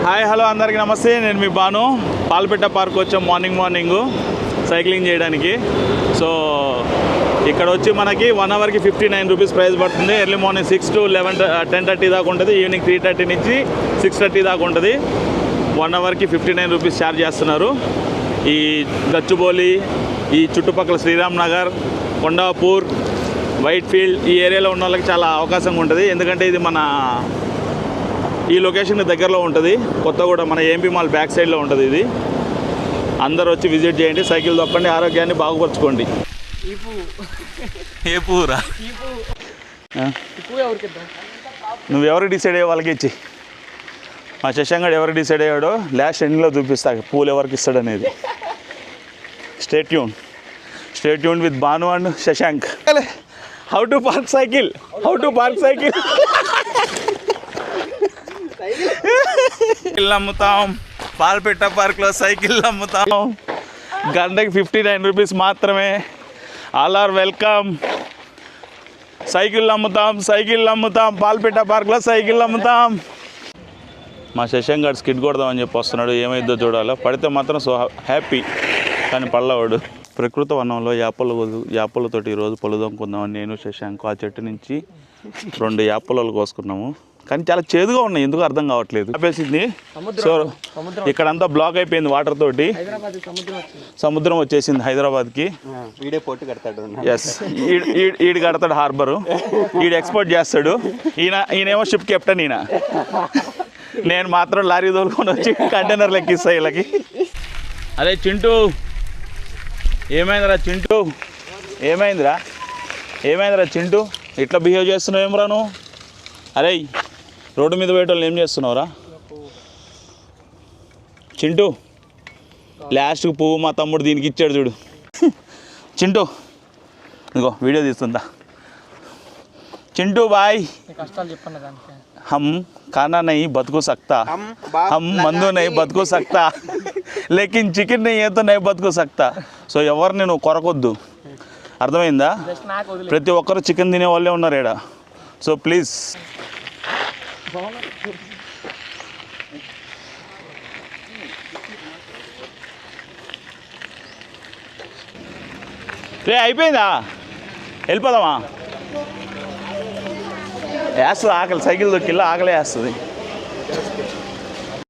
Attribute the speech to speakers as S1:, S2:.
S1: Hi hello అందరికీ నమస్తే. నేను మీ బాను. పాల్పేట పార్క్ వచ్చాం మార్నింగ్ సైక్లింగ్ చేయడానికి. సో ఇక్కడ వచ్చి మనకి 1 అవర్కి 59 రూపీస్ ప్రైస్ పడుతుంది. ఎర్లీ మార్నింగ్ 6 to 10:30 దాకా ఉంటుంది. ఈవినింగ్ 3:30 నుంచి 6:30 దాకా ఉంటుంది. 1 అవర్కి 59 రూపీస్ ఛార్జ్ చేస్తున్నారు. ఈ గచ్చిబౌలి, ఈ చుట్టుపక్కల శ్రీరామ్ నగర్, కొండాపూర్, వైట్ ఫీల్డ్ ఈ ఏరియాలో ఉన్న వాళ్ళకి చాలా అవకాశంగా ఉంటుంది. ఎందుకంటే ఇది మన ఈ లొకేషన్ దగ్గరలో ఉంటుంది. కొత్తగూడ మన ఏఎంపీ మాల్ బ్యాక్ సైడ్లో ఉంటుంది. ఇది అందరూ వచ్చి విజిట్ చేయండి, సైకిల్ తొక్కండి, ఆరోగ్యాన్ని బాగుపరచుకోండి. ఏ పూరా నువ్వెవరికి డిసైడ్ అయ్యే వాళ్ళకి ఇచ్చి. మా శశాంక్ ఎవరికి డిసైడ్ అయ్యాడో లాస్ట్ ఎండ్లో చూపిస్తా పూలు ఎవరికి ఇస్తాడనేది. Stay tune with Bhanu and Shashank. How to park cycle అమ్ముతాం. పాల్పేట పార్క్లో సైకిల్ అమ్ముతాం. గంటకి 59 రూపీస్ మాత్రమే. All are welcome. సైకిల్ అమ్ముతాం. పాల్పేట పార్క్లో సైకిల్ అమ్ముతాం. మా శశాంక్ గారు స్కిడ్ కొడదామని చెప్పి వస్తున్నాడు. ఏమైద్దో చూడాలో. పడితే మాత్రం సో హ్యాపీ, కానీ పళ్ళవాడు. ప్రకృతి వనంలో యాపలతోటి ఈరోజు పొలు దొంకుందామని నేను శశాంక్ ఆ చెట్టు నుంచి 2 యాపలు కోసుకున్నాము. కానీ చాలా చేదుగా ఉన్నాయి, ఎందుకు అర్థం కావట్లేదు. ఆపేసింది. సో ఇక్కడంతా బ్లాక్ అయిపోయింది వాటర్ తోటి. సముద్రం వచ్చేసింది హైదరాబాద్కి. ఎస్, ఈడు కడతాడు హార్బరు, ఈడు ఎక్స్పోర్ట్ చేస్తాడు. ఈయనేమో షిప్ కెప్టెన్. నేను మాత్రం లారీ తోలుకొని వచ్చి కంటైనర్లు ఎక్కిస్తా వీళ్ళకి. అరే చింటూ, ఏమైందిరా చింటూ, ఇట్లా బిహేవ్ చేస్తున్నావు ఏమరా నువ్వు? అరే రోడ్డు మీద పోయేటోళ్ళు ఏం చేస్తున్నావురా చింటూ? లాస్ట్కి పువ్వు మా తమ్ముడు దీనికి ఇచ్చాడు చూడు. చింటూ ఇదిగో వీడియో తీస్తుందా. చింటూ బాయ్. హమ్ खाना नहीं बदको सकता, हम మందు नहीं బతుకు सकता, లేకిన్ చికెన్ नहीं है तो नहीं బతుకు सकता. సో ఎవరిని నువ్వు కొరకొద్దు, అర్థమైందా? ప్రతి ఒక్కరు చికెన్ తినే వాళ్ళే ఉన్నారు ఈడ. So please. రే అయిపోయిందా? వెళ్ళిపోదామా? వేస్తుంది ఆకలి, సైకిల్ దొక్కిల్లా ఆకలే వేస్తుంది.